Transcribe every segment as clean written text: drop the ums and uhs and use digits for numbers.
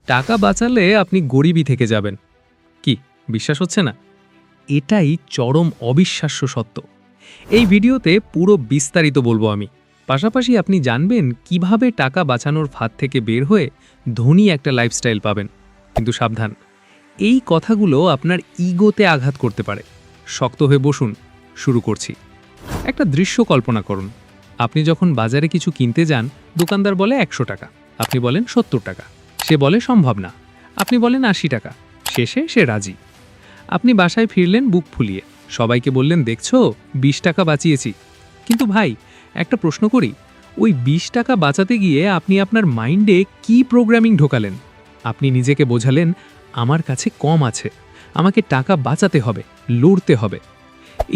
টাকা বাঁচালে আপনি গরিবই থেকে যাবেন। কি বিশ্বাস হচ্ছে না? এটাই চরম অবিশ্বাস্য সত্য। এই ভিডিওতে পুরো বিস্তারিত বলবো আমি। পাশাপাশি আপনি জানবেন কিভাবে টাকা বাঁচানোর ফাঁদ থেকে বের হয়ে ধনী একটা লাইফস্টাইল পাবেন। কিন্তু সাবধান, এই কথাগুলো আপনার ইগোতে আঘাত করতে পারে। শক্ত হয়ে বসুন, শুরু করছি। একটা দৃশ্য কল্পনা করুন। আপনি যখন বাজারে কিছু কিনতে যান, দোকানদার বলে 100 টাকা, আপনি বলেন 70 টাকা, সে বলে সম্ভব না, আপনি বলেন 80 টাকা, শেষে সে রাজি। আপনি বাসায় ফিরলেন বুক ফুলিয়ে, সবাইকে বললেন দেখছো 20 টাকা বাঁচিয়েছি। কিন্তু ভাই, একটা প্রশ্ন করি, ওই 20 টাকা বাঁচাতে গিয়ে আপনি আপনার মাইন্ডে কি প্রোগ্রামিং ঢোকালেন? আপনি নিজেকে বোঝালেন আমার কাছে কম আছে, আমাকে টাকা বাঁচাতে হবে, লড়তে হবে।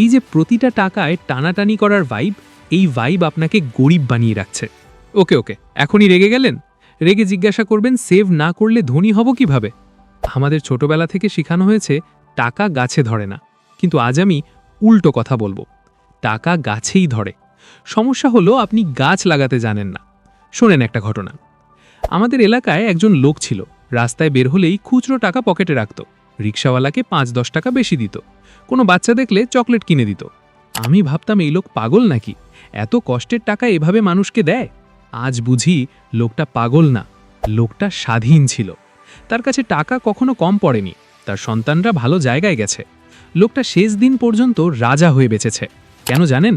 এই যে প্রতিটা টাকায় টানাটানি করার ভাইব, এই ভাইব আপনাকে গরিব বানিয়ে রাখছে। ওকে ওকে, এখনই রেগে গেলেন? রেগে জিজ্ঞাসা করবেন সেভ না করলে ধনী হব কিভাবে? আমাদের ছোটবেলা থেকে শেখানো হয়েছে টাকা গাছে ধরে না, কিন্তু আজ আমি উল্টো কথা বলবো, টাকা গাছেই ধরে। সমস্যা হলো আপনি গাছ লাগাতে জানেন না। শোনেন একটা ঘটনা। আমাদের এলাকায় একজন লোক ছিল, রাস্তায় বের হলেই খুচরো টাকা পকেটে রাখত, রিকশাওয়ালাকে 5-10 টাকা বেশি দিত, কোনো বাচ্চা দেখলে চকলেট কিনে দিত। আমি ভাবতাম এই লোক পাগল নাকি, এত কষ্টের টাকা এভাবে মানুষকে দেয়। আজ বুঝি লোকটা পাগল না, লোকটা স্বাধীন ছিল। তার কাছে টাকা কখনো কম পড়েনি, তার সন্তানরা ভালো জায়গায় গেছে। লোকটা শেষ দিন পর্যন্ত রাজা হয়ে বেঁচেছে। কেন জানেন?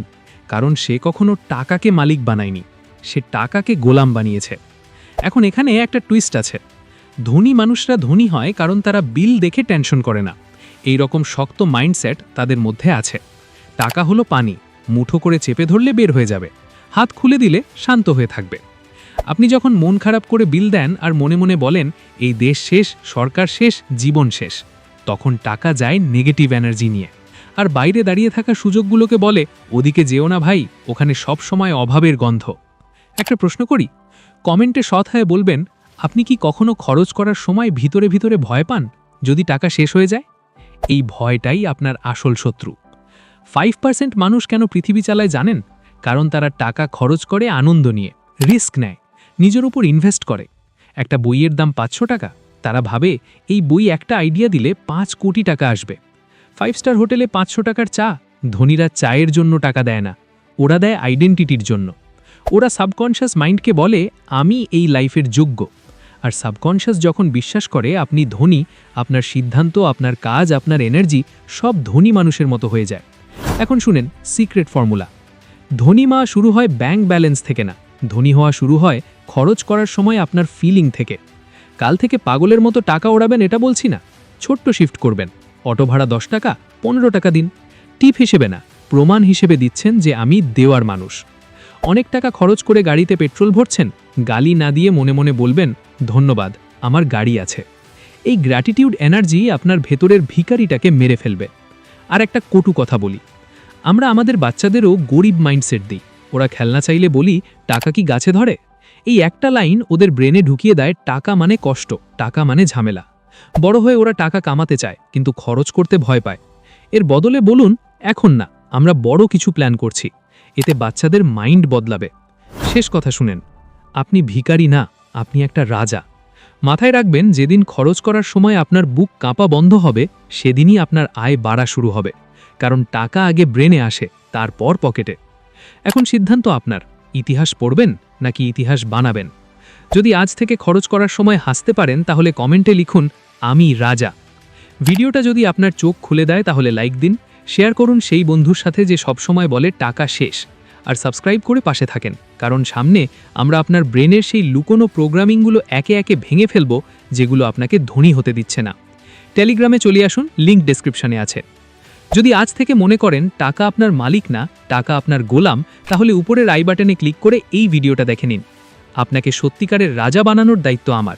কারণ সে কখনো টাকাকে মালিক বানায়নি, সে টাকাকে গোলাম বানিয়েছে। এখন এখানে একটা টুইস্ট আছে। ধনী মানুষরা ধনী হয় কারণ তারা বিল দেখে টেনশন করে না। এই রকম শক্ত মাইন্ডসেট তাদের মধ্যে আছে। টাকা হলো পানি, মুঠো করে চেপে ধরলে বের হয়ে যাবে, হাত খুলে দিলে শান্ত হয়ে থাকবে। আপনি যখন মন খারাপ করে বিল দেন আর মনে মনে বলেন এই দেশ শেষ, সরকার শেষ, জীবন শেষ, তখন টাকা যায় নেগেটিভ এনার্জি নিয়ে, আর বাইরে দাঁড়িয়ে থাকা সুযোগগুলোকে বলে ওদিকে যেও না ভাই, ওখানে সব সময় অভাবের গন্ধ। একটা প্রশ্ন করি, কমেন্টে সৎ হয়ে বলবেন আপনি কি কখনো খরচ করার সময় ভিতরে ভিতরে ভয় পান যদি টাকা শেষ হয়ে যায়? এই ভয়টাই আপনার আসল শত্রু। 5% মানুষ কেন পৃথিবী চালায় জানেন? কারণ তারা টাকা খরচ করে আনন্দ নিয়ে, রিস্ক নেয়, নিজের উপর ইনভেস্ট করে। একটা বইয়ের দাম 500 টাকা, তারা ভাবে এই বই একটা আইডিয়া দিলে 5 কোটি টাকা আসবে। 5 স্টার হোটেলে 500 টাকার চা, ধনীরা চায়ের জন্য টাকা দেয় না, ওরা দেয় আইডেন্টিটির জন্য। ওরা সাবকনশিয়াস মাইন্ডকে বলে আমি এই লাইফের যোগ্য। আর সাবকনশিয়াস যখন বিশ্বাস করে আপনি ধনী, আপনার সিদ্ধান্ত, আপনার কাজ, আপনার এনার্জি সব ধনী মানুষের মতো হয়ে যায়। এখন শুনেন সিক্রেট ফর্মুলা। ধনী মা শুরু হয় ব্যাংক ব্যালেন্স থেকে না, ধনী হওয়া শুরু হয় খরচ করার সময় আপনার ফিলিং থেকে। কাল থেকে পাগলের মতো টাকা ওড়াবেন এটা বলছি না, ছোট্ট শিফট করবেন। অটো ভাড়া 10 টাকা, 15 টাকা দিন। টিপ হিসেবে না, প্রমাণ হিসেবে দিচ্ছেন যে আমি দেওয়ার মানুষ। অনেক টাকা খরচ করে গাড়িতে পেট্রোল ভরছেন, গালি না দিয়ে মনে মনে বলবেন ধন্যবাদ, আমার গাড়ি আছে। এই গ্র্যাটিটিউড এনার্জি আপনার ভেতরের ভিখারিটাকে মেরে ফেলবে। আর একটা কটু কথা বলি, আমরা আমাদের বাচ্চাদেরও গরিব মাইন্ডসেট দিই। ওরা খেলনা চাইলে বলি টাকা কি গাছে ধরে? এই একটা লাইন ওদের ব্রেনে ঢুকিয়ে দেয় টাকা মানে কষ্ট, টাকা মানে ঝামেলা। বড় হয়ে ওরা টাকা কামাতে চায় কিন্তু খরচ করতে ভয় পায়। এর বদলে বলুন এখন না, আমরা বড় কিছু প্ল্যান করছি, এতে বাচ্চাদের মাইন্ড বদলাবে। শেষ কথা শুনেন, আপনি ভিখারি না, আপনি একটা রাজা। মাথায় রাখবেন যেদিন খরচ করার সময় আপনার বুক কাঁপা বন্ধ হবে, সেদিনই আপনার আয় বাড়া শুরু হবে। কারণ টাকা আগে ব্রেনে আসে, তারপর পকেটে। এখন সিদ্ধান্ত আপনার, ইতিহাস পড়বেন নাকি ইতিহাস বানাবেন। যদি আজ থেকে খরচ করার সময় হাসতে পারেন তাহলে কমেন্টে লিখুন আমি রাজা। ভিডিওটা যদি আপনার চোখ খুলে দেয় তাহলে লাইক দিন, শেয়ার করুন সেই বন্ধুর সাথে যে সবসময় বলে টাকা শেষ, আর সাবস্ক্রাইব করে পাশে থাকেন, কারণ সামনে আমরা আপনার ব্রেনের সেই লুকোনো প্রোগ্রামিংগুলো একে একে ভেঙে ফেলব যেগুলো আপনাকে ধনী হতে দিচ্ছে না। টেলিগ্রামে চলে আসুন, লিঙ্ক ডেসক্রিপশনে আছে। যদি আজ থেকে মনে করেন টাকা আপনার মালিক না, টাকা আপনার গোলাম, তাহলে উপরের আই বাটনে ক্লিক করে এই ভিডিওটা দেখে নিন। আপনাকে সত্যিকারের রাজা বানানোর দায়িত্ব আমার।